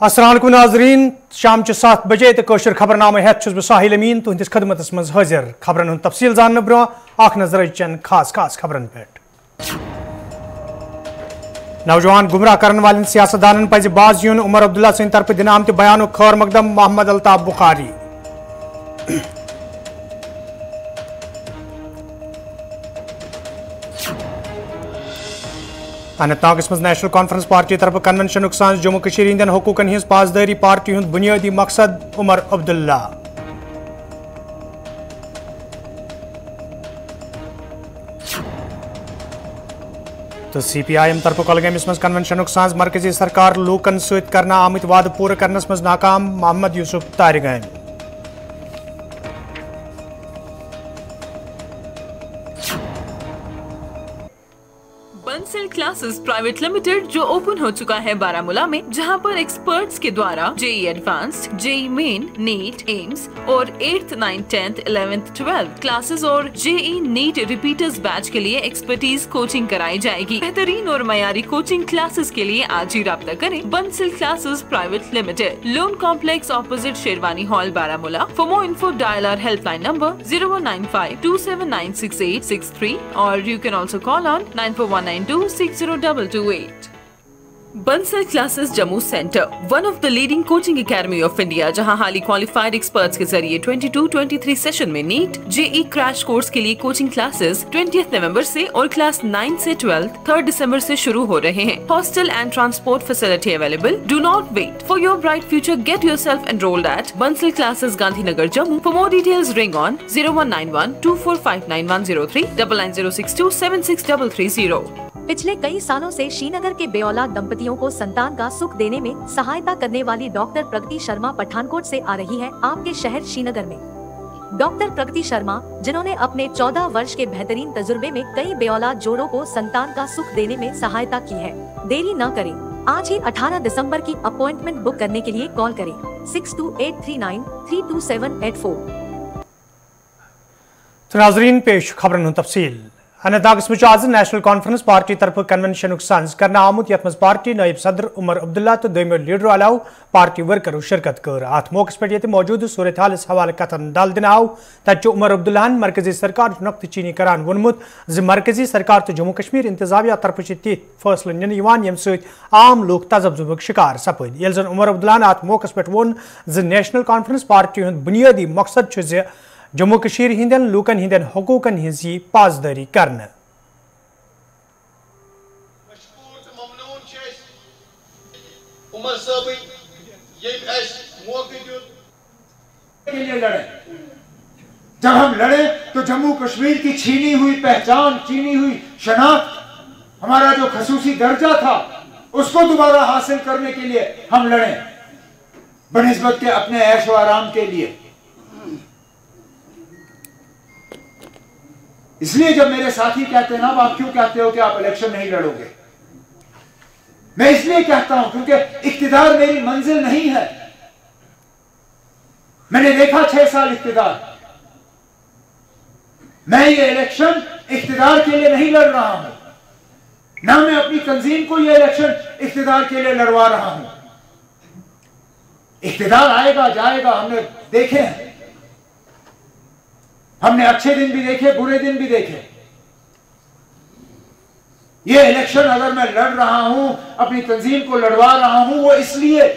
अस्सलाम वालेकुम नाज़रीन, शाम 7 बजे तो कौशर खबरनामे हेत बह साहिल अमीन तुहंदिस खदमतस मज हाजिर। खबरन हुंद तफसील जानने ब्रोह आख नजर चंद खास खबरन पे। नौजवान गुमराह करने वाले सियासतदानन पज बाज यून उमर अब्दुल्ला सद तरफ दिन आमत बयान खैर मकदम मोहम्मद अल्ताफ बुखारी। अनंतनाग मज नेशनल कॉन्फ्रेंस पार्टी तरफ कन्वेंशन सांस जम्मू कश्मीर हिंदन हकूकन हिंस पासदारी पार्टी हुंद बुनियादी मकसद उमर अब्दुल्ला। तो CPIM तरफ कलगमस मज कन्वेंशन सांस मरकजी सरकार लूकन सत करना आमत वाद पूरा करनस मज नाकाम Mohammad Yusuf Tarigami. Bansal classes private limited जो ओपन हो चुका है बारामूला में, जहां पर एक्सपर्ट्स के द्वारा JEE advanced, JEE main, NEET, AIIMS और 8th, 9th, 10th, 11th, 12th classes और JEE नीट रिपीटर्स बैच के लिए एक्सपर्टीज कोचिंग कराई जाएगी। बेहतरीन और मयारी कोचिंग क्लासेस के लिए आज ही राब्ता करें। Bansal classes private limited, Lone complex opposite Sherwani hall, Baramulla. For more info dial our helpline number 0195279663 और you can also call on 9419260228। Bansal classes Jammu centre, one of the leading coaching academy of India, जहां हाली क्वालिफाइड एक्सपर्ट्स के जरिए 22-23 सेशन में NEET JEE crash course के लिए coaching classes 20 नवंबर से और क्लास 9 से 12 3 दिसंबर से शुरू हो रहे हैं। Hostel and transport facility available. Do not wait for your bright future, get yourself enrolled at Bansal classes, Gandhinagar, Jammu. For more details ring on 019124599103 9906276330। पिछले कई सालों से श्रीनगर के बेऔलाद दंपतियों को संतान का सुख देने में सहायता करने वाली डॉक्टर प्रगति शर्मा पठानकोट से आ रही है आपके शहर श्रीनगर में। डॉक्टर प्रगति शर्मा, जिन्होंने अपने 14 वर्ष के बेहतरीन तजुर्बे में कई बेऔलाद जोड़ों को संतान का सुख देने में सहायता की है। देरी न करें, आज ही 18 दिसंबर की अपॉइंटमेंट बुक करने के लिए कॉल करें 6283932784। तो नाज़रीन, पेश खबरन तफसील। अनंतनाग मज आज नेशनल कॉन्फ्रेंस पार्टी तरफ कन्वेंशन सांस करना आमुत यथ मज पार्टी नायब सदर उमर अब्दुल्ला तो दोमो लीडर अलाव पार्टी वर्करों शिरकत कर। अत मौके पे मौजूद सूरत हाल हवाले कथन दल दिन आव तत उमर अब्दुल्लाहन मरकजी सरकार नुक्त चीनी करान वोनमुत ज मरकजी सरकार तो जम्मू कश्मीर इंतजामिया तरफ ति फैसले निन यम सत आम लोग तजब्जुबक शिकार सपद। ये जन उमर अब्दुल्लाहन अत मौके पे वोन ज नेशनल कॉन्फ्रेंस पार्टी हुंद बुनियादी मकसद जम्मू कश्मीर हिंदन लूकन हिंदन हकूकन हिंज पासदारी करना। उमर साहब लड़े, जब हम लड़े तो जम्मू कश्मीर की छीनी हुई पहचान, छीनी हुई शनाख्त, हमारा जो खसूसी दर्जा था उसको दोबारा हासिल करने के लिए हम लड़े, बनिस्बत के अपने ऐश व आराम के लिए। इसलिए जब मेरे साथी कहते हैं ना, आप क्यों कहते हो कि आप इलेक्शन नहीं लड़ोगे, मैं इसलिए कहता हूं क्योंकि इख्तिदार मेरी मंजिल नहीं है। मैंने देखा 6 साल इख्तिदार, मैं ये इलेक्शन इख्तिदार के लिए नहीं लड़ रहा हूं, ना मैं अपनी तंजीम को ये इलेक्शन इख्तिदार के लिए लड़वा रहा हूं। इख्तिदार आएगा जाएगा, हमने देखे हैं, हमने अच्छे दिन भी देखे, बुरे दिन भी देखे। ये इलेक्शन अगर मैं लड़ रहा हूं, अपनी तंजीम को लड़वा रहा हूं, वो इसलिए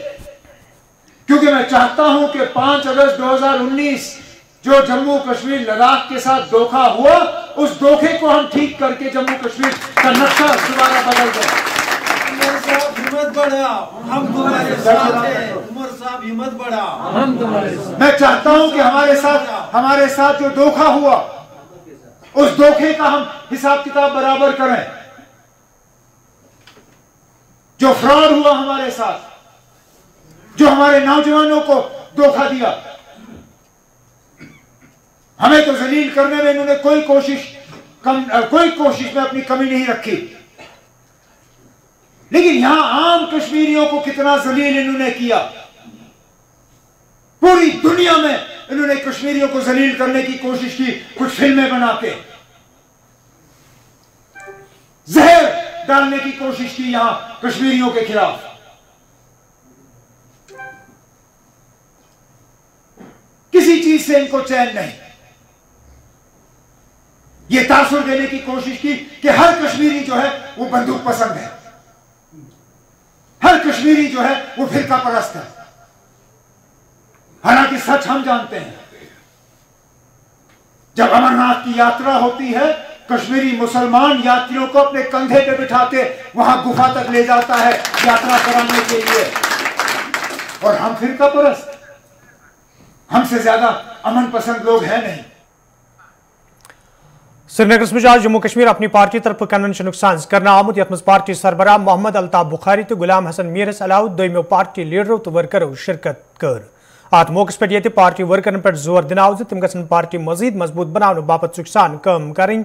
क्योंकि मैं चाहता हूं कि 5 अगस्त 2019 जो जम्मू कश्मीर लद्दाख के साथ धोखा हुआ, उस धोखे को हम ठीक करके जम्मू कश्मीर का नक्शा दोबारा बदल दें। हिम्मत बढ़ा, हम तुम्हारे साथ हैं। उमर साहब हिम्मत बढ़ा, हम तुम्हारे साथ। मैं चाहता हूं कि हमारे साथ जो धोखा हुआ, उस धोखे का हम हिसाब किताब बराबर करें। जो फ्रॉड हुआ हमारे साथ, जो हमारे नौजवानों को धोखा दिया, हमें तो जलील करने में इन्होंने कोई कोशिश में अपनी कमी नहीं रखी, लेकिन यहां आम कश्मीरियों को कितना जलील इन्होंने किया। पूरी दुनिया में इन्होंने कश्मीरियों को जलील करने की कोशिश की, कुछ फिल्में बना के जहर डालने की कोशिश की यहां कश्मीरियों के खिलाफ। किसी चीज से इनको चैन नहीं। ये तासुर देने की कोशिश की कि हर कश्मीरी जो है वो बंदूक पसंद है, हर कश्मीरी जो है वो फिरका परस्त है। हालांकि सच हम जानते हैं, जब अमरनाथ की यात्रा होती है, कश्मीरी मुसलमान यात्रियों को अपने कंधे पे बिठाते वहां गुफा तक ले जाता है यात्रा कराने के लिए, और हम फिरका परस्त, हमसे ज्यादा अमन पसंद लोग हैं नहीं। श्रीनगर में आज जम्मू कश्मीर अपनी पार्टी तरफ कन्वेंशन करना आमुत यथ पार्टी सरबराह मोहम्मद अल्ताफ बुखारी तो गुलाम हसन मीरस अलाव दोमो पार्टी लीडरों तो वर्करों शिरकत कर। अत मौके पे पार्टी वर्करन पे जोर दिन आव तम गन पार्टी मजीद मजबूत बनाने बाबत सुखसान कम करें।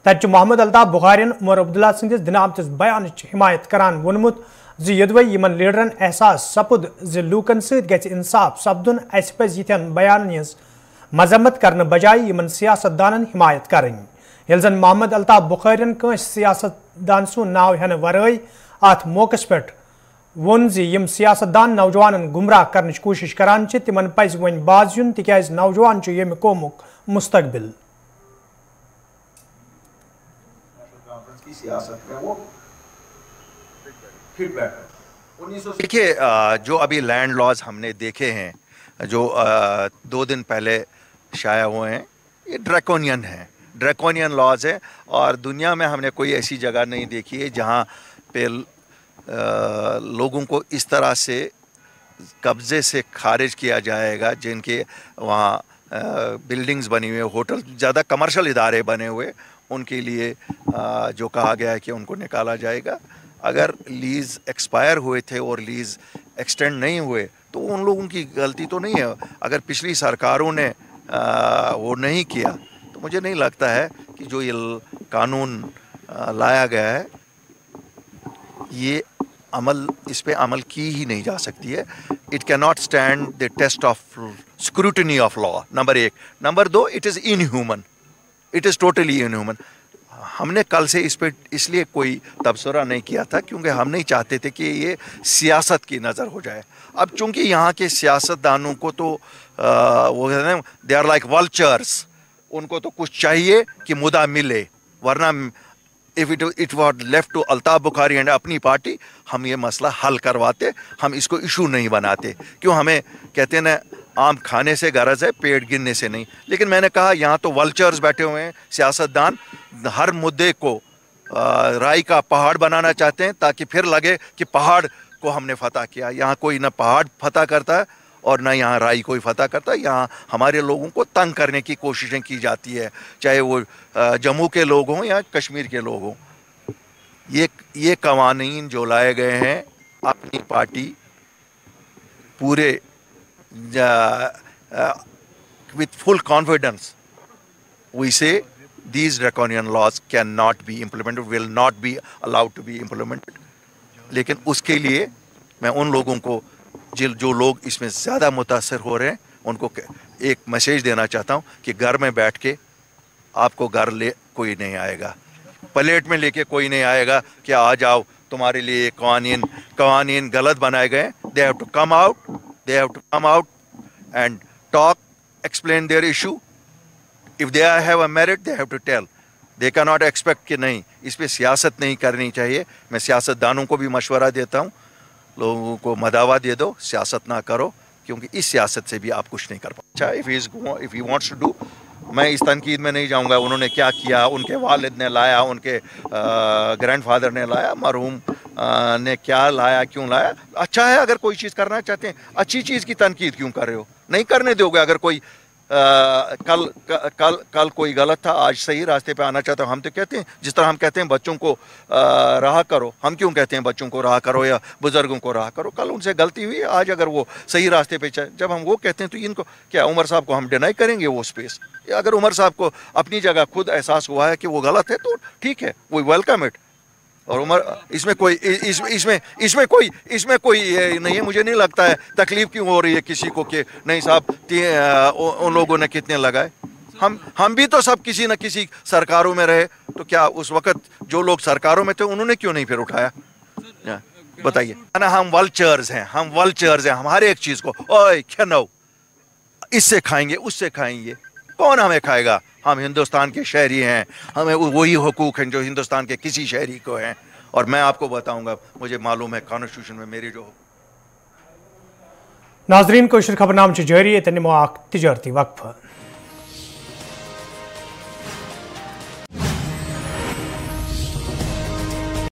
तत मोहम्मद अल्ताफ बुखारियन उमर अब्दुल्ला सिंदिस दिन आमतिस बयान हिमायत करान वोनमुत यदवे यमन लीडरन एहसास सपुद लूकन सत इंसाफ सपदुन अस पज यिथन बयान हज मजम्मत करने बजाय यमन सियासतदानन हिमायत करें। यल जन मोहम्मद अल्ताफ बुखारियन कस सियासतदान सुन नाव हेन वरय अत मौके पे वोन यम सियासतदान नौजवान गुमराह करने कोशिश करान तिमन पज वन बाज युन तिक्याज नौजवान यम कौमुक मुस्तकबिल। देखिए, जो अभी लैंड लॉज हमने देखे हैं, जो 2 दिन पहले शाया हुए हैं, ये ड्रैकोनियन लॉज है, और दुनिया में हमने कोई ऐसी जगह नहीं देखी है जहाँ पे लोगों को इस तरह से कब्ज़े से खारिज किया जाएगा, जिनके वहाँ बिल्डिंग्स बनी हुई, होटल, ज़्यादा कमर्शियल इदारे बने हुए, उनके लिए जो कहा गया है कि उनको निकाला जाएगा। अगर लीज़ एक्सपायर हुए थे और लीज़ एक्सटेंड नहीं हुए तो उन लोगों की गलती तो नहीं है। अगर पिछली सरकारों ने वो नहीं किया तो मुझे नहीं लगता है कि जो ये कानून लाया गया है, ये इस पे अमल की ही नहीं जा सकती है। It can not stand the test of scrutiny of law, number 1। Number 2, it is inhuman, it is totally inhuman. हमने कल से इस पे इसलिए कोई तबसरा नहीं किया था क्योंकि हम नहीं चाहते थे कि ये सियासत की नज़र हो जाए। अब चूंकि यहाँ के सियासतदानों को तो वो कहते हैं दे आर लाइक वल्चर्स, उनको तो कुछ चाहिए कि मुद्दा मिले, वरना if it was left to Altaf Bukhari and Apni Party, हम ये मसला हल करवाते, हम इसको इशू नहीं बनाते। क्यों, हमें कहते हैं ना, आम खाने से गरज है, पेट गिनने से नहीं। लेकिन मैंने कहा यहाँ तो वल्चर्स बैठे हुए हैं, सियासतदान हर मुद्दे को राई का पहाड़ बनाना चाहते हैं ताकि फिर लगे कि पहाड़ को हमने फतह किया। यहाँ कोई ना पहाड़ फतह करता है और ना यहाँ राई कोई फतह करता है। यहाँ हमारे लोगों को तंग करने की कोशिशें की जाती है, चाहे वो जम्मू के लोग हों या कश्मीर के लोग हों। ये कवानीन जो लाए गए हैं, अपनी पार्टी पूरे with full confidence we say these draconian laws cannot be implemented, will not be allowed to be implemented। लेकिन उसके लिए मैं उन लोगों को जो लोग इसमें ज़्यादा मुतासर हो रहे हैं, उनको एक मैसेज देना चाहता हूँ कि घर में बैठ के आपको घर ले कोई नहीं आएगा, प्लेट में लेके कोई नहीं आएगा कि आ जाओ तुम्हारे लिए कवानीन गलत बनाए गए। They have to come out and talk, explain their issue. If they have a merit, they have to tell. They cannot expect कि नहीं, इस पे सियासत नहीं करनी चाहिए। मैं सियासतदानों को भी मशवरा देता हूँ, लोगों को मदावा दे दो, सियासत ना करो, क्योंकि इस सियासत से भी आप कुछ नहीं कर पाते। अच्छा, if he wants to do, मैं इस तनकीद में नहीं जाऊँगा उन्होंने क्या किया, उनके वालिद ने लाया, उनके ग्रैंडफादर ने लाया, मरहूम ने क्या लाया, क्यों लाया। अच्छा है, अगर कोई चीज़ करना चाहते हैं, अच्छी चीज़ की तनकीद क्यों कर रहे हो, नहीं करने दोगे। अगर कोई कल कोई गलत था, आज सही रास्ते पे आना चाहता हूँ, हम तो कहते हैं, जिस तरह हम कहते हैं बच्चों को राह करो, हम क्यों कहते हैं बच्चों को राह करो या बुजुर्गों को राह करो। कल उनसे गलती हुई, आज अगर वो सही रास्ते पे जब हम वो कहते हैं तो इनको क्या, उमर साहब को हम डिनाई करेंगे वो स्पेस? अगर उमर साहब को अपनी जगह खुद एहसास हुआ है कि वो गलत है तो ठीक है, वी वेलकम इट। और उमर इसमें कोई नहीं है। मुझे नहीं लगता है तकलीफ क्यों हो रही है किसी को कि नहीं साहब उन लोगों ने कितने लगाए। हम भी तो सब किसी न किसी सरकारों में रहे, तो क्या उस वक्त जो लोग सरकारों में थे उन्होंने क्यों नहीं फिर उठाया? बताइए ना, हम वल्चर्स हैं, हम हर एक चीज़ को ओए खेनो, इससे खाएंगे उससे खाएंगे, कौन हमें खाएगा? हम हिंदुस्तान के शहरी हैं, हमें वही हुकूक हैं जो हिंदुस्तान के किसी शहरी को हैं। और मैं आपको बताऊंगा, मुझे मालूम है कॉन्स्टिट्यूशन में मेरी जो नाजरीन को खबरनाम जारी तनिमो तजारती वक्फ।